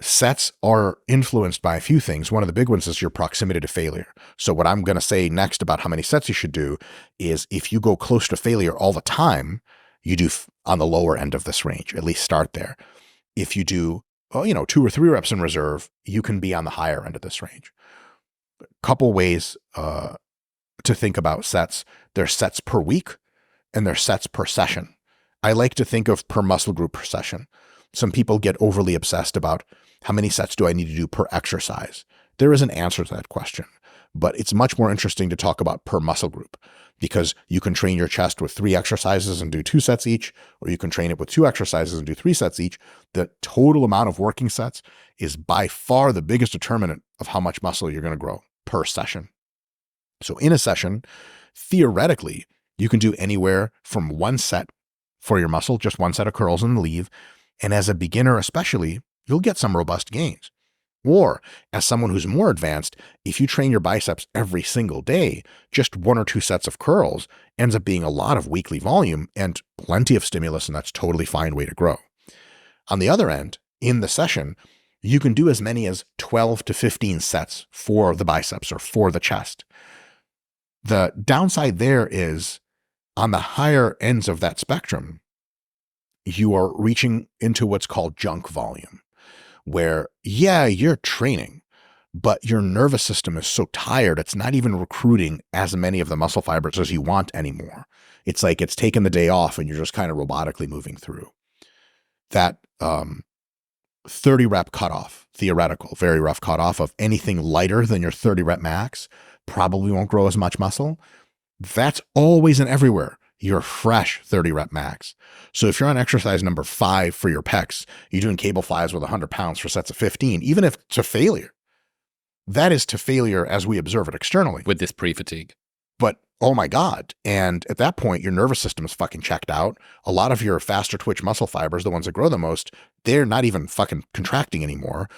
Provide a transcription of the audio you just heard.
Sets are influenced by a few things. One of the big ones is your proximity to failure. So what I'm going to say next about how many sets you should do is if you go close to failure all the time, you do on the lower end of this range, at least start there. If you do, 2 or 3 reps in reserve, you can be on the higher end of this range. A couple ways to think about sets. There's sets per week and there's sets per session. I like to think of per muscle group per session. Some people get overly obsessed about how many sets do I need to do per exercise. There is an answer to that question, but it's much more interesting to talk about per muscle group because you can train your chest with 3 exercises and do 2 sets each, or you can train it with 2 exercises and do 3 sets each. The total amount of working sets is by far the biggest determinant of how much muscle you're going to grow per session. So in a session, theoretically, you can do anywhere from 1 set for your muscle, just 1 set of curls and leave. And as a beginner especially, you'll get some robust gains. Or as someone who's more advanced, if you train your biceps every single day, just 1 or 2 sets of curls ends up being a lot of weekly volume and plenty of stimulus, and that's totally fine way to grow. On the other end, in the session, you can do as many as 12 to 15 sets for the biceps or for the chest. The downside there is on the higher ends of that spectrum, you are reaching into what's called junk volume, where, yeah, you're training, but your nervous system is so tired, it's not even recruiting as many of the muscle fibers as you want anymore. It's like it's taken the day off and you're just kind of robotically moving through. That 30 rep cutoff, theoretical, very rough cutoff of anything lighter than your 30 rep max probably won't grow as much muscle. That's always and everywhere your fresh 30 rep max. So if you're on exercise number 5 for your pecs, you're doing cable flies with 100 pounds for sets of 15, even if to failure, that is to failure as we observe it externally. With this pre-fatigue. But oh my God. And at that point, your nervous system is fucking checked out. A lot of your faster twitch muscle fibers, the ones that grow the most, they're not even fucking contracting anymore.